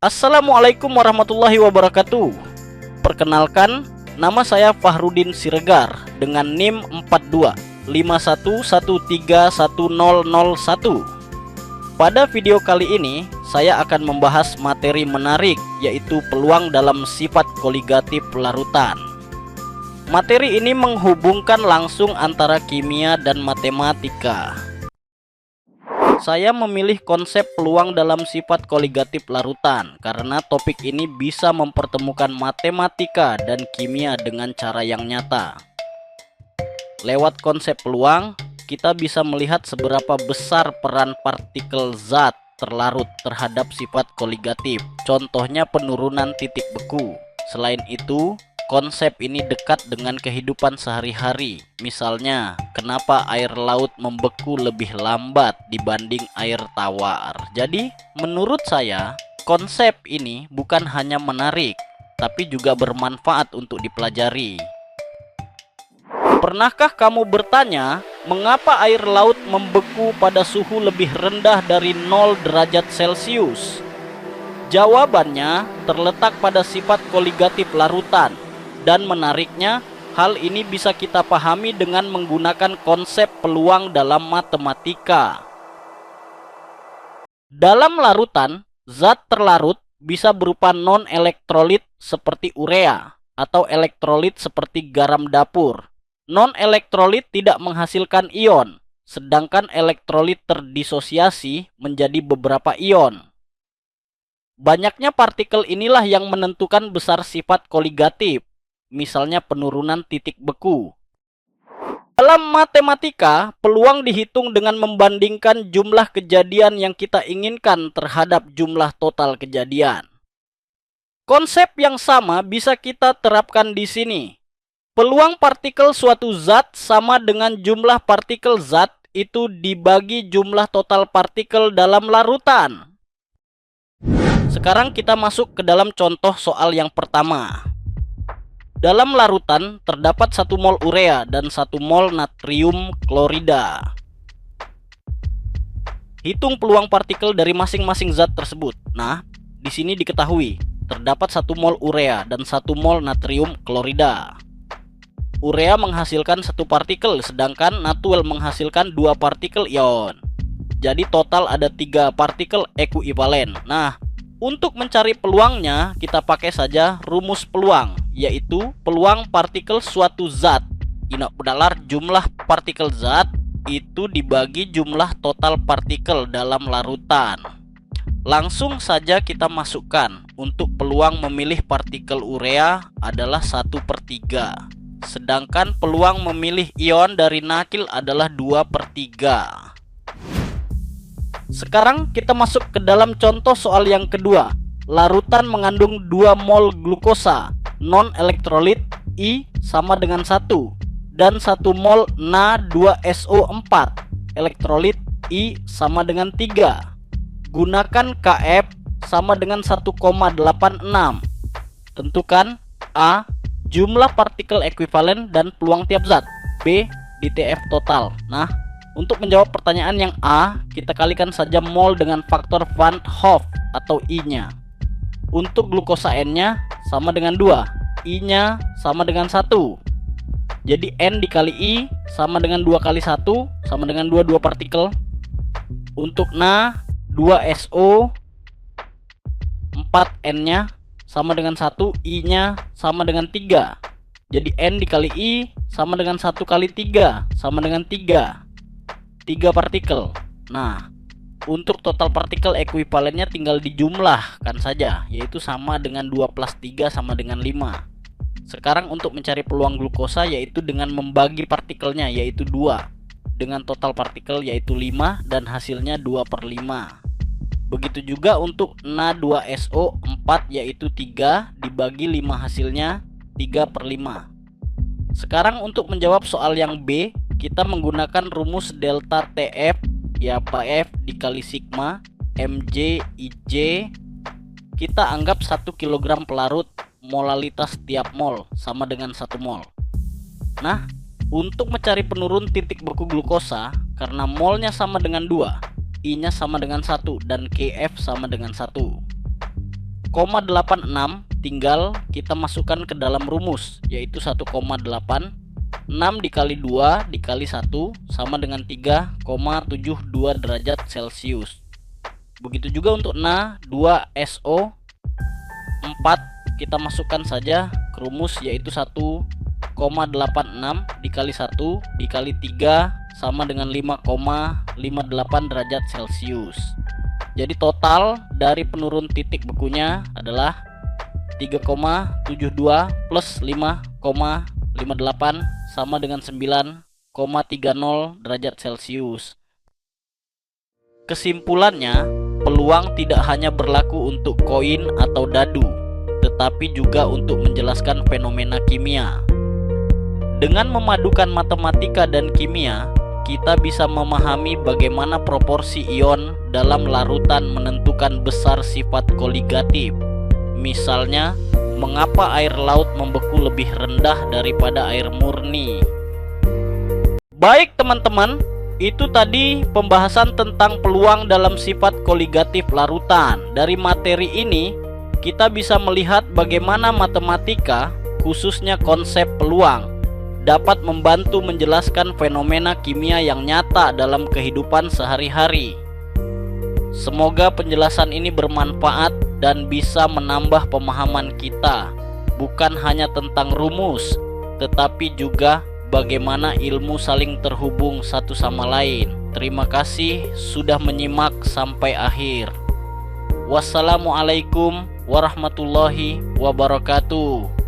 Assalamualaikum warahmatullahi wabarakatuh. Perkenalkan, nama saya Fahrudin Siregar dengan NIM 4251131001. Pada video kali ini, saya akan membahas materi menarik, yaitu peluang dalam sifat koligatif larutan. Materi ini menghubungkan langsung antara kimia dan matematika. Saya memilih konsep peluang dalam sifat koligatif larutan karena topik ini bisa mempertemukan matematika dan kimia dengan cara yang nyata. Lewat konsep peluang, kita bisa melihat seberapa besar peran partikel zat terlarut terhadap sifat koligatif. Contohnya penurunan titik beku. Selain itu, konsep ini dekat dengan kehidupan sehari-hari. Misalnya, kenapa air laut membeku lebih lambat dibanding air tawar. Jadi, menurut saya, konsep ini bukan hanya menarik, tapi juga bermanfaat untuk dipelajari. Pernahkah kamu bertanya, mengapa air laut membeku pada suhu lebih rendah dari 0 derajat Celcius? Jawabannya terletak pada sifat koligatif larutan. Dan menariknya, hal ini bisa kita pahami dengan menggunakan konsep peluang dalam matematika. Dalam larutan, zat terlarut bisa berupa non-elektrolit seperti urea atau elektrolit seperti garam dapur. Non-elektrolit tidak menghasilkan ion, sedangkan elektrolit terdisosiasi menjadi beberapa ion. Banyaknya partikel inilah yang menentukan besar sifat koligatif. Misalnya penurunan titik beku. Dalam matematika, peluang dihitung dengan membandingkan jumlah kejadian yang kita inginkan terhadap jumlah total kejadian. Konsep yang sama bisa kita terapkan di sini. Peluang partikel suatu zat sama dengan jumlah partikel zat itu dibagi jumlah total partikel dalam larutan. Sekarang kita masuk ke dalam contoh soal yang pertama. Dalam larutan terdapat 1 mol urea dan 1 mol natrium klorida. Hitung peluang partikel dari masing-masing zat tersebut. Nah, di sini diketahui terdapat 1 mol urea dan 1 mol natrium klorida. Urea menghasilkan 1 partikel, sedangkan natrium menghasilkan 2 partikel ion. Jadi total ada 3 partikel ekuivalen. Nah, untuk mencari peluangnya, kita pakai saja rumus peluang, yaitu peluang partikel suatu zat. Ini adalah jumlah partikel zat itu dibagi jumlah total partikel dalam larutan. Langsung saja kita masukkan. Untuk peluang memilih partikel urea adalah 1/3. Sedangkan peluang memilih ion dari nakil adalah 2/3. Sekarang kita masuk ke dalam contoh soal yang kedua. Larutan mengandung 2 mol glukosa non-elektrolit I sama dengan 1 dan 1 mol Na2SO4 elektrolit I sama dengan 3. Gunakan Kf sama dengan 1,86. Tentukan A. Jumlah partikel ekuivalen dan peluang tiap zat. B. DTF total. Nah, untuk menjawab pertanyaan yang A, kita kalikan saja mol dengan faktor Van Hoff atau I-nya. Untuk glukosa N-nya sama dengan 2, I-nya sama dengan 1. Jadi N dikali I sama dengan 2 kali 1 sama dengan 2 partikel. Untuk Na 2SO 4, N-nya sama dengan 1, I-nya sama dengan 3. Jadi N dikali I sama dengan 1 kali 3 sama dengan 3 partikel. Nah, untuk total partikel ekuivalennya tinggal dijumlahkan saja, yaitu sama dengan 2 plus 3 sama dengan 5. Sekarang untuk mencari peluang glukosa, yaitu dengan membagi partikelnya, yaitu 2, dengan total partikel yaitu 5 dan hasilnya 2/5. Begitu juga untuk Na2SO4 yaitu 3 dibagi 5 hasilnya 3/5. Sekarang untuk menjawab soal yang B, kita menggunakan rumus delta TF, ya PF dikali sigma Mj IJ. Kita anggap 1 kg pelarut, molalitas tiap mol sama dengan 1 mol. Nah, untuk mencari penurun titik beku glukosa, karena molnya sama dengan 2, I-nya sama dengan 1 dan Kf sama dengan 1. 1,86 tinggal kita masukkan ke dalam rumus, yaitu 1,8. 6 dikali 2 dikali 1 sama dengan 3,72 derajat Celcius. Begitu juga untuk Na 2SO 4, kita masukkan saja ke rumus, yaitu 1,86 dikali 1 dikali 3 sama dengan 5,58 derajat Celcius. Jadi total dari penurun titik bekunya adalah 3,72 plus 5,58 sama dengan 9,30 derajat Celcius. Kesimpulannya, peluang tidak hanya berlaku untuk koin atau dadu, tetapi juga untuk menjelaskan fenomena kimia. Dengan memadukan matematika dan kimia, kita bisa memahami bagaimana proporsi ion dalam larutan menentukan besar sifat koligatif. Misalnya, mengapa air laut membeku lebih rendah daripada air murni. Baik teman-teman, itu tadi pembahasan tentang peluang dalam sifat koligatif larutan. Dari materi ini, kita bisa melihat bagaimana matematika, khususnya konsep peluang, dapat membantu menjelaskan fenomena kimia yang nyata dalam kehidupan sehari-hari. Semoga penjelasan ini bermanfaat dan bisa menambah pemahaman kita, bukan hanya tentang rumus, tetapi juga bagaimana ilmu saling terhubung satu sama lain. Terima kasih sudah menyimak sampai akhir. Wassalamualaikum warahmatullahi wabarakatuh.